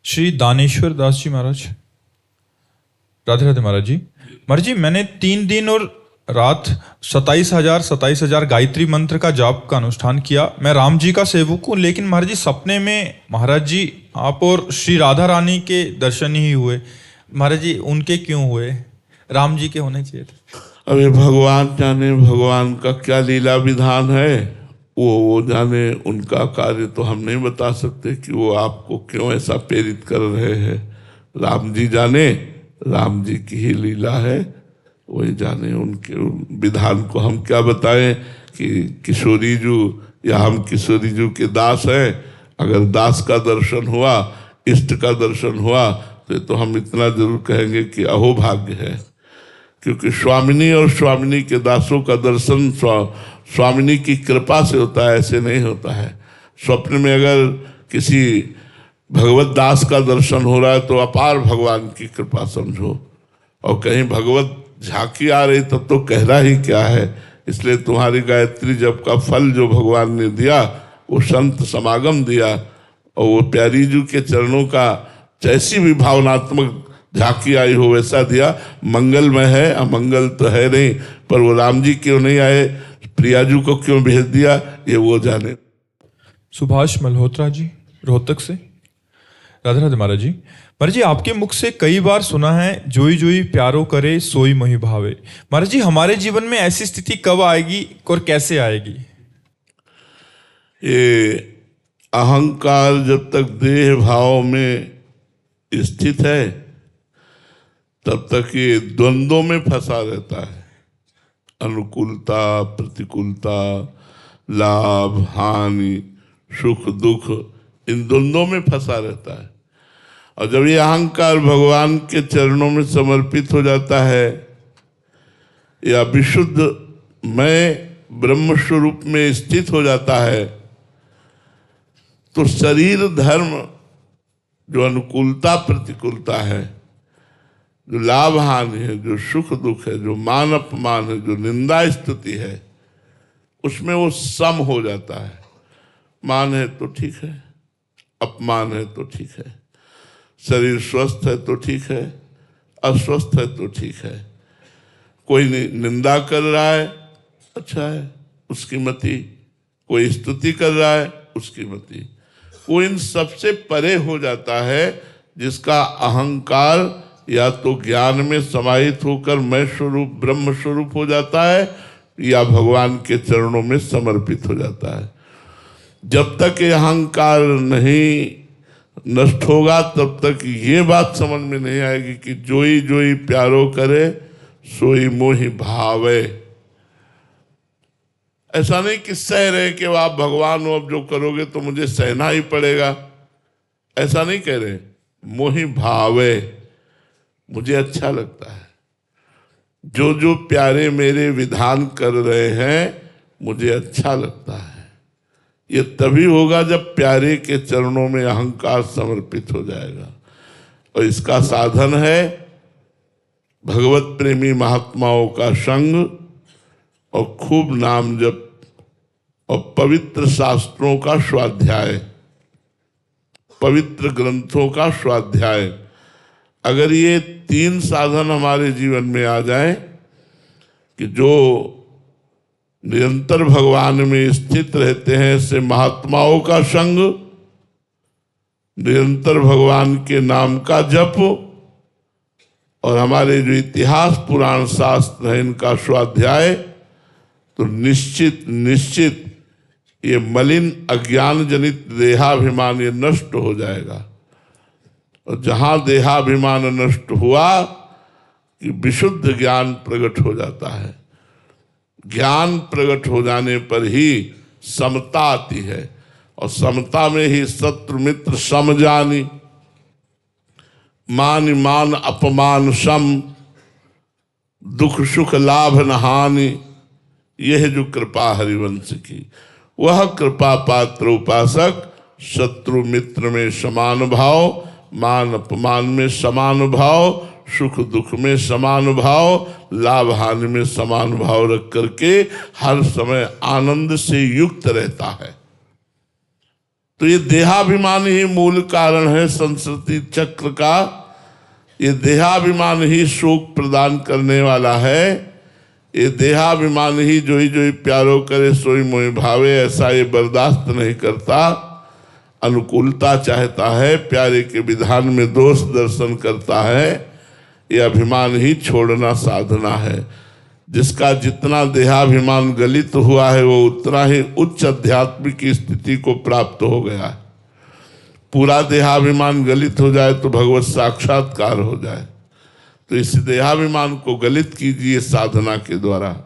श्री दानेश्वर दास जी महाराज, राधे राधे महाराज जी। महाराज जी, मैंने 3 दिन और रात 27,000 गायत्री मंत्र का जाप का अनुष्ठान किया। मैं राम जी का सेवक हूँ, लेकिन महाराज जी सपने में महाराज जी आप और श्री राधा रानी के दर्शन ही हुए। महाराज जी उनके क्यों हुए? राम जी के होने चाहिए थे। अभी भगवान जाने भगवान का क्या लीला विधान है, वो जाने। उनका कार्य तो हम नहीं बता सकते कि वो आपको क्यों ऐसा प्रेरित कर रहे हैं। राम जी जाने, राम जी की ही लीला है, वही जाने। उनके विधान को हम क्या बताएं कि किशोरी जी या हम किशोरी जी के दास हैं। अगर दास का दर्शन हुआ, इष्ट का दर्शन हुआ, तो हम इतना जरूर कहेंगे कि अहोभाग्य है। क्योंकि स्वामिनी और स्वामिनी के दासों का दर्शन स्वामिनी की कृपा से होता है, ऐसे नहीं होता है। स्वप्न में अगर किसी भगवत दास का दर्शन हो रहा है तो अपार भगवान की कृपा समझो, और कहीं भगवत झांकी आ रही तब तो कहना ही क्या है। इसलिए तुम्हारी गायत्री जप का फल जो भगवान ने दिया वो संत समागम दिया, और वो प्यारी जी के चरणों का जैसी भी भावनात्मक झांकी आई हो वैसा दिया। मंगलमय है, अमंगल तो है नहीं, पर वो राम जी क्यों नहीं आए, प्रियाजू को क्यों भेज दिया, ये वो जाने। सुभाष मल्होत्रा जी, रोहतक से। राधे राधे महाराज जी। महाराज जी आपके मुख से कई बार सुना है, जोई जोई प्यारो करे सोई मोहि भावे। महाराज जी हमारे जीवन में ऐसी स्थिति कब आएगी और कैसे आएगी? ये अहंकार जब तक देह भाव में स्थित है तब तक ये द्वंद्वों में फंसा रहता है। अनुकूलता, प्रतिकूलता, लाभ हानि, सुख दुख, इन द्वंद्वों में फंसा रहता है। और जब ये अहंकार भगवान के चरणों में समर्पित हो जाता है या विशुद्ध मैं ब्रह्म स्वरूप में स्थित हो जाता है, तो शरीर धर्म जो अनुकूलता प्रतिकूलता है, जो लाभ हानि है, जो सुख दुख है, जो मान अपमान है, जो निंदा स्तुति है, उसमें वो सम हो जाता है। मान है तो ठीक है, अपमान है तो ठीक है, शरीर स्वस्थ है तो ठीक है, अस्वस्थ है तो ठीक है। कोई निंदा कर रहा है, अच्छा है, उसकी मति। कोई स्तुति कर रहा है, उसकी मति। वो इन सबसे परे हो जाता है जिसका अहंकार या तो ज्ञान में समाहित होकर मैं स्वरूप ब्रह्म स्वरूप हो जाता है, या भगवान के चरणों में समर्पित हो जाता है। जब तक ये अहंकार नहीं नष्ट होगा तब तक ये बात समझ में नहीं आएगी कि जोई जोई प्यारो करे सोई मोहि भावे। ऐसा नहीं कि सह रहे कि आप भगवान हो, अब जो करोगे तो मुझे सहना ही पड़ेगा, ऐसा नहीं कह रहे। मोहि भावे, मुझे अच्छा लगता है, जो जो प्यारे मेरे विधान कर रहे हैं मुझे अच्छा लगता है। ये तभी होगा जब प्यारे के चरणों में अहंकार समर्पित हो जाएगा। और इसका साधन है भगवत प्रेमी महात्माओं का संग और खूब नाम जप और पवित्र शास्त्रों का स्वाध्याय, पवित्र ग्रंथों का स्वाध्याय। अगर ये 3 साधन हमारे जीवन में आ जाए कि जो निरंतर भगवान में स्थित रहते हैं, से महात्माओं का संग, निरंतर भगवान के नाम का जप, और हमारे जो इतिहास पुराण शास्त्र है इनका स्वाध्याय, तो निश्चित निश्चित ये मलिन अज्ञान जनित देहाभिमान ये नष्ट हो जाएगा। और जहां देहाभिमान नष्ट हुआ कि विशुद्ध ज्ञान प्रकट हो जाता है। ज्ञान प्रकट हो जाने पर ही समता आती है, और समता में ही शत्रु मित्र सम जानी, मान मान अपमान सम, दुख सुख लाभ न हानि। यह जो कृपा हरिवंश की, वह कृपा पात्र उपासक शत्रु मित्र में समान भाव, मान अपमान में समान भाव, सुख दुख में समान भाव, लाभ हानि में समान भाव रख करके हर समय आनंद से युक्त रहता है। तो ये देहाभिमान ही मूल कारण है संस्कृति चक्र का। ये देहाभिमान ही शोक प्रदान करने वाला है। ये देहाभिमान ही जोई जोई प्यारो करे सोई मोहि भावे, ऐसा ये बर्दाश्त नहीं करता, अनुकूलता चाहता है, प्यारे के विधान में दोष दर्शन करता है। ये अभिमान ही छोड़ना साधना है। जिसका जितना देहाभिमान गलित हुआ है वो उतना ही उच्च आध्यात्मिक स्थिति को प्राप्त हो गया है। पूरा देहाभिमान गलित हो जाए तो भगवत साक्षात्कार हो जाए। तो इस देहाभिमान को गलित कीजिए साधना के द्वारा।